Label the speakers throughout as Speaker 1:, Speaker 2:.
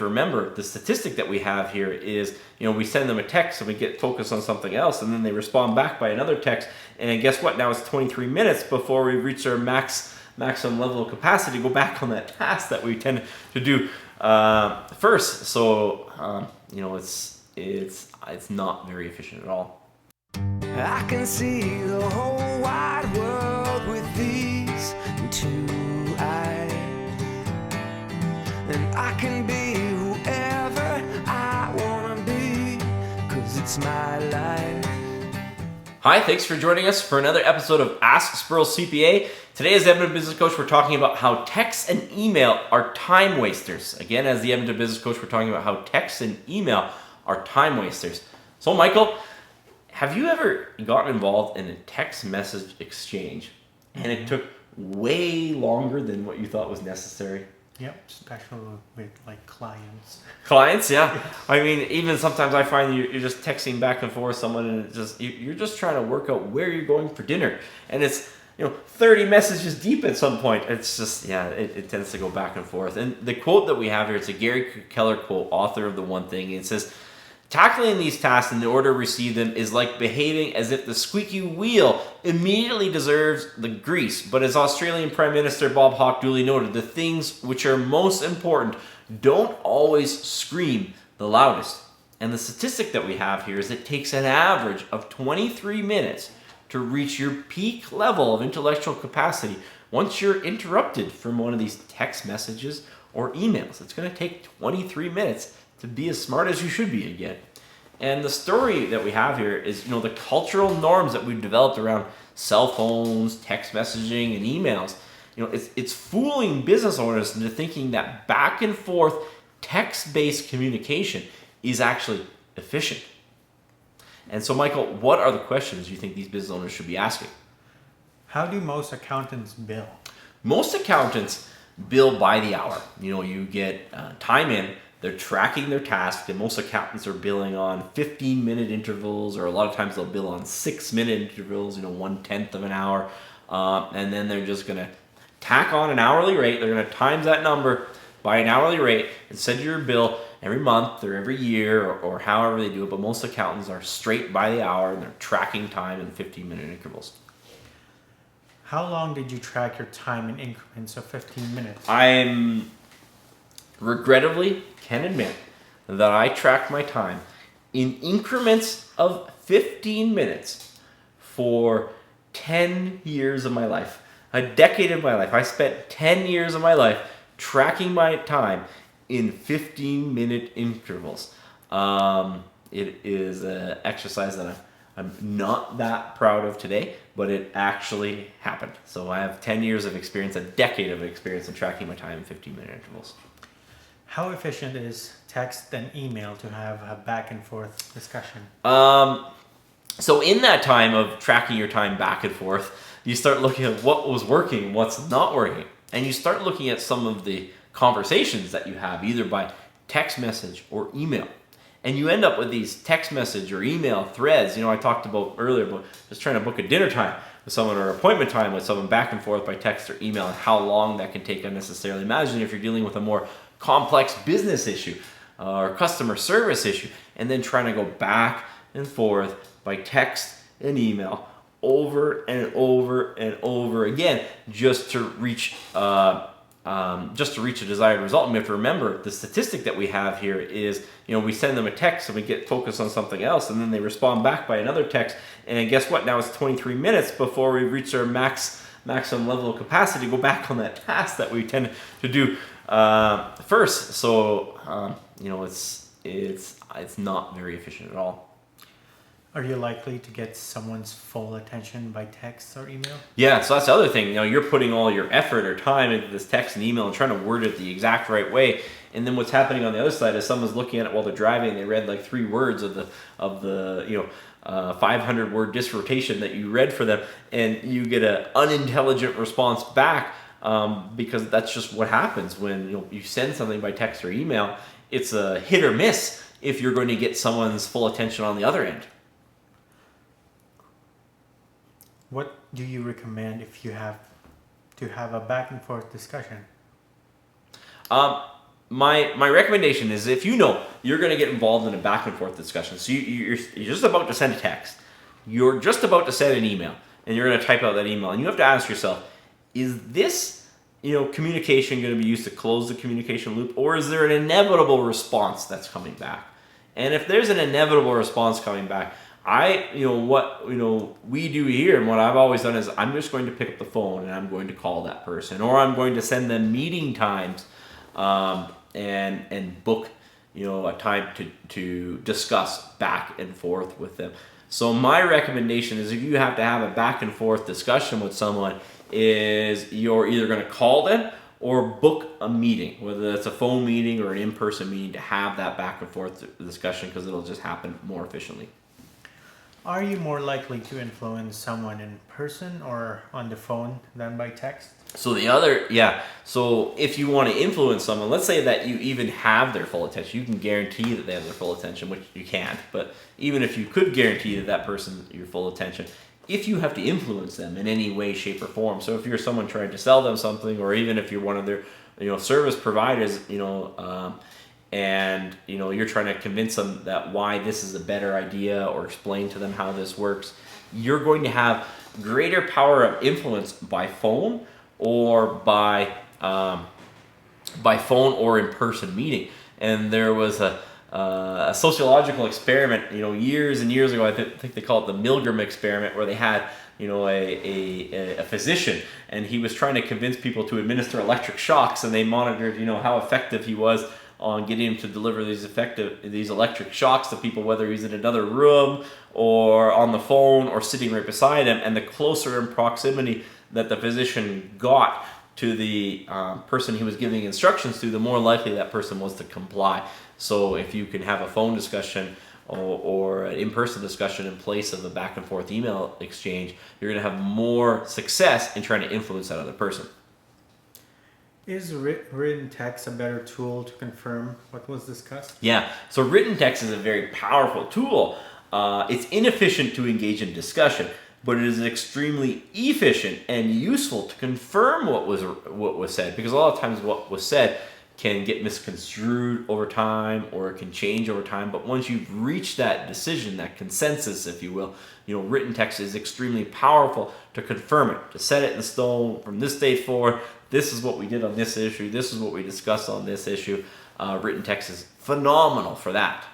Speaker 1: Remember, the statistic that we have here is, we send them a text and we get focused on something else, and then they respond back by another text, and guess what? Now it's 23 minutes before we reach our maximum level of capacity to go back on that task that we tend to do first. So, it's not very efficient at all.
Speaker 2: I can see the whole wide world with these two eyes, and I can be whoever I wanna be, 'cause it's my life.
Speaker 1: Hi, thanks for joining us for another episode of Ask Spurrell CPA. Today as the Edmonton Business Coach, we're talking about how text and email are time wasters. Again, as the Edmonton Business Coach, we're talking about how text and email are time wasters. So Michael, have you ever gotten involved in a text message exchange and it took way longer than what you thought was necessary?
Speaker 3: Yep, especially with like clients.
Speaker 1: Clients, yeah. I mean, even sometimes I find you're just texting back and forth with someone, and you're just trying to work out where you're going for dinner, and it's 30 messages deep at some point. It's just it tends to go back and forth. And the quote that we have here, it's a Gary Keller quote, author of The One Thing. It says, "Tackling these tasks in the order to receive them is like behaving as if the squeaky wheel immediately deserves the grease. But as Australian Prime Minister Bob Hawke duly noted, the things which are most important don't always scream the loudest." And the statistic that we have here is it takes an average of 23 minutes to reach your peak level of intellectual capacity once you're interrupted from one of these text messages or emails. It's going to take 23 minutes to be as smart as you should be again. And the story that we have here is, the cultural norms that we've developed around cell phones, text messaging, and emails. It's fooling business owners into thinking that back and forth text-based communication is actually efficient. And so, Michael, what are the questions you think these business owners should be asking?
Speaker 3: How do most accountants bill?
Speaker 1: Most accountants bill by the hour. You get time in. They're tracking their task, and most accountants are billing on 15-minute intervals, or a lot of times they'll bill on 6-minute intervals, 1/10 of an hour, and then they're just going to tack on an hourly rate. They're going to times that number by an hourly rate and send you your bill every month or every year or however they do it, but most accountants are straight by the hour, and they're tracking time in 15-minute intervals.
Speaker 3: How long did you track your time in increments of 15 minutes?
Speaker 1: I'm regrettably can admit that I track my time in increments of 15 minutes for 10 years of my life. A decade of my life. I spent 10 years of my life tracking my time in 15-minute intervals. It is an exercise that I'm not that proud of today, but it actually happened. So I have 10 years of experience, a decade of experience in tracking my time in 15-minute intervals.
Speaker 3: How efficient is text and email to have a back and forth discussion?
Speaker 1: So in that time of tracking your time back and forth, you start looking at what was working, what's not working. And you start looking at some of the conversations that you have, either by text message or email. And you end up with these text message or email threads. I talked about earlier about just trying to book a dinner time with someone or appointment time with someone back and forth by text or email, and how long that can take unnecessarily. Imagine if you're dealing with a more complex business issue or customer service issue, and then trying to go back and forth by text and email over and over and over again just to reach a desired result. And we have to remember, the statistic that we have here is, we send them a text and we get focused on something else, and then they respond back by another text, and guess what? Now it's 23 minutes before we reach our maximum level of capacity to go back on that task that we tend to do first. So it's not very efficient at all.
Speaker 3: Are you likely to get someone's full attention by text or email?
Speaker 1: Yeah, so that's the other thing. You're putting all your effort or time into this text and email and trying to word it the exact right way. And then what's happening on the other side is someone's looking at it while they're driving. They read like 3 words of the 500-word dissertation that you read for them, and you get an unintelligent response back, because that's just what happens when you send something by text or email. It's a hit or miss if you're going to get someone's full attention on the other end.
Speaker 3: What do you recommend if you have to have a back and forth discussion?
Speaker 1: my recommendation is if you know you're going to get involved in a back and forth discussion, so you're just about to send a text, you're just about to send an email, and you're going to type out that email, and you have to ask yourself, is this communication going to be used to close the communication loop, or is there an inevitable response that's coming back? And if there's an inevitable response coming back, what we do here, and what I've always done is I'm just going to pick up the phone and I'm going to call that person, or I'm going to send them meeting times, and book a time to discuss back and forth with them. So my recommendation is if you have to have a back and forth discussion with someone, is you're either going to call them or book a meeting, whether it's a phone meeting or an in-person meeting, to have that back and forth discussion, because it'll just happen more efficiently.
Speaker 3: Are you more likely to influence someone in person or on the phone than by text?
Speaker 1: So so if you want to influence someone, let's say that you even have their full attention, you can guarantee that they have their full attention, which you can't, but even if you could guarantee that person your full attention, if you have to influence them in any way, shape, or form, so if you're someone trying to sell them something, or even if you're one of their service providers, and you're trying to convince them that why this is a better idea, or explain to them how this works, you're going to have greater power of influence by phone or by phone or in-person meeting. And there was a sociological experiment, years and years ago. I think they call it the Milgram experiment, where they had a physician, and he was trying to convince people to administer electric shocks, and they monitored how effective he was on getting him to deliver these electric shocks to people, whether he's in another room or on the phone or sitting right beside him. And the closer in proximity that the physician got to the person he was giving instructions to, the more likely that person was to comply. So if you can have a phone discussion or an in-person discussion in place of a back and forth email exchange, you're going to have more success in trying to influence that other person.
Speaker 3: Is written text a better tool to confirm what was discussed?
Speaker 1: Yeah, so written text is a very powerful tool. It's inefficient to engage in discussion, but it is extremely efficient and useful to confirm what was said, because a lot of times what was said can get misconstrued over time, or it can change over time. But once you've reached that decision, that consensus, if you will, written text is extremely powerful to confirm it, to set it in stone from this date forward. This is what we did on this issue. This is what we discussed on this issue. Written text is phenomenal for that.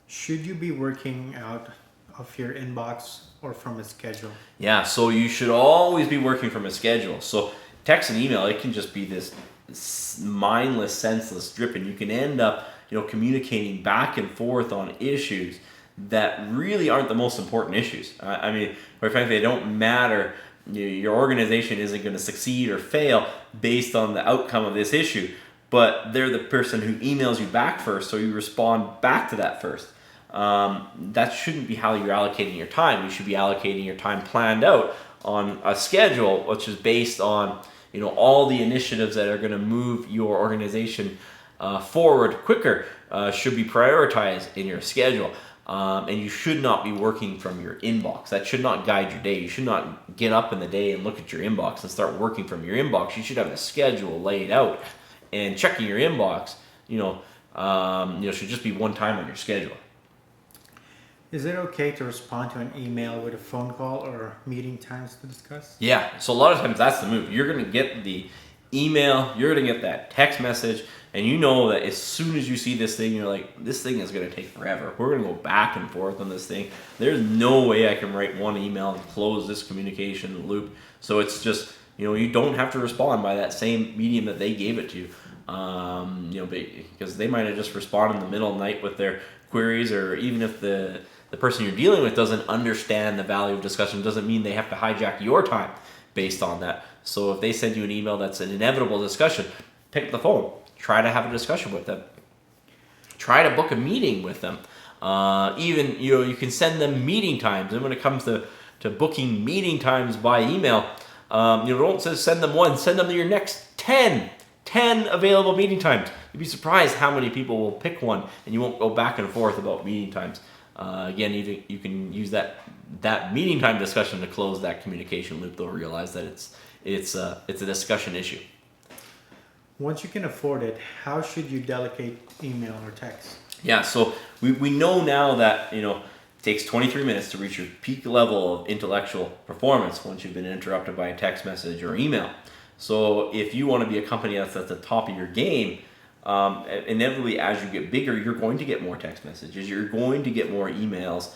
Speaker 3: Should you be working out of your inbox or from a schedule?
Speaker 1: Yeah, so you should always be working from a schedule. So text and email, it can just be this mindless, senseless drip, and you can end up, communicating back and forth on issues that really aren't the most important issues. I mean, quite frankly, they don't matter. Your organization isn't going to succeed or fail based on the outcome of this issue, but they're the person who emails you back first, so you respond back to that first. That shouldn't be how you're allocating your time. You should be allocating your time planned out on a schedule, which is based on all the initiatives that are going to move your organization forward quicker. Should be prioritized in your schedule. And you should not be working from your inbox. That should not guide your day. You should not get up in the day and look at your inbox and start working from your inbox. You should have a schedule laid out, and checking your inbox, should just be one time on your schedule.
Speaker 3: Is it okay to respond to an email with a phone call or meeting times to discuss?
Speaker 1: Yeah, so a lot of times that's the move. You're going to get the email, you're going to get that text message, and you know that as soon as you see this thing, you're like, this thing is going to take forever. We're going to go back and forth on this thing. There's no way I can write one email and close this communication loop. So it's just, you don't have to respond by that same medium that they gave it to you. Because they might have just responded in the middle of the night with their queries, or even if the person you're dealing with doesn't understand the value of discussion, doesn't mean they have to hijack your time based on that. So if they send you an email that's an inevitable discussion, pick up the phone. Try to have a discussion with them. Try to book a meeting with them. Even you can send them meeting times. And when it comes to booking meeting times by email, don't just send them one. Send them your next 10 available meeting times. You'd be surprised how many people will pick one, and you won't go back and forth about meeting times. Again, you can use that meeting time discussion to close that communication loop. They'll realize that it's a discussion issue.
Speaker 3: Once you can afford it, how should you delegate email or text?
Speaker 1: Yeah, so we know now that, it takes 23 minutes to reach your peak level of intellectual performance once you've been interrupted by a text message or email. So if you want to be a company that's at the top of your game, inevitably as you get bigger, you're going to get more text messages, you're going to get more emails.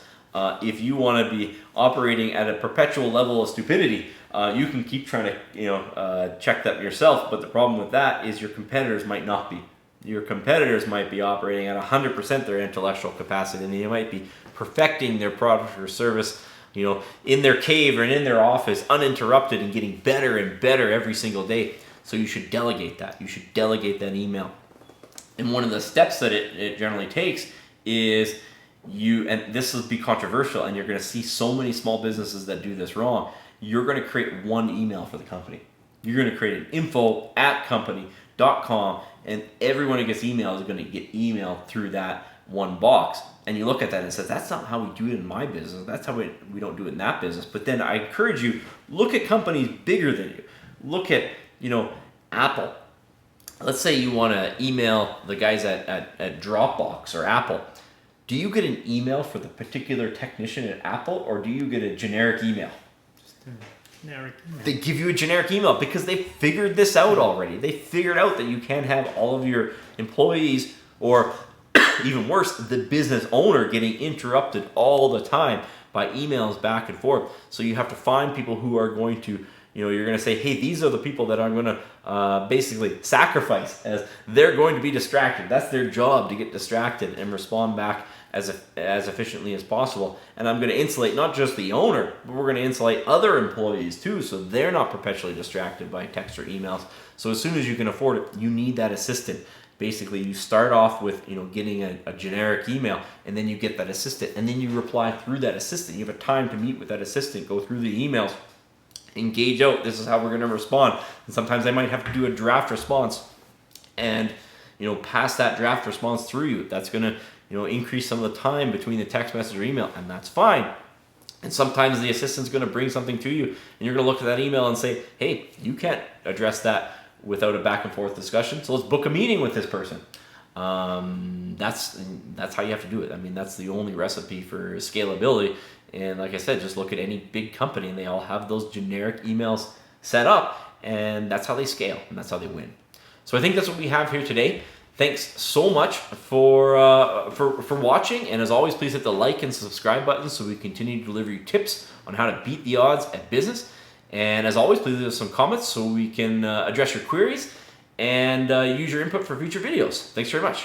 Speaker 1: If you want to be operating at a perpetual level of stupidity, you can keep trying to check that yourself, but the problem with that is your competitors might not be. Your competitors might be operating at 100% their intellectual capacity, and they might be perfecting their product or service, in their cave or in their office, uninterrupted, and getting better and better every single day. So you should delegate that. You should delegate that email. And one of the steps that it generally takes is and this will be controversial, and you're going to see so many small businesses that do this wrong. You're going to create one email for the company. You're going to create an info@company.com, and everyone who gets email is going to get emailed through that one box. And you look at that and say, that's not how we do it in my business. That's how we don't do it in that business. But then I encourage you, look at companies bigger than you. Look at, Apple. Let's say you want to email the guys at Dropbox or Apple. Do you get an email for the particular technician at Apple, or do you get a generic email?
Speaker 3: Just a generic email.
Speaker 1: They give you a generic email because they figured this out already. They figured out that you can't have all of your employees, or even worse, the business owner, getting interrupted all the time by emails back and forth. So you have to find people who are going to, you're going to say, hey, these are the people that I'm going to basically sacrifice, as they're going to be distracted. That's their job, to get distracted and respond back as efficiently as possible. And I'm going to insulate not just the owner, but we're going to insulate other employees too, so they're not perpetually distracted by text or emails. So as soon as you can afford it, you need that assistant. Basically, you start off with getting a generic email, and then you get that assistant, and then you reply through that assistant. You have a time to meet with that assistant, go through the emails, engage out. This is how we're going to respond. And sometimes I might have to do a draft response, and pass that draft response through you. That's going to increase some of the time between the text message or email, and that's fine. And sometimes the assistant's going to bring something to you, and you're going to look at that email and say, hey, you can't address that without a back and forth discussion, so let's book a meeting with this person. That's how you have to do it. I mean, that's the only recipe for scalability. And like I said, just look at any big company, and they all have those generic emails set up, and that's how they scale, and that's how they win. So I think that's what we have here today. Thanks so much for watching, and as always, please hit the like and subscribe button so we continue to deliver you tips on how to beat the odds at business. And as always, please leave us some comments so we can address your queries and use your input for future videos. Thanks very much.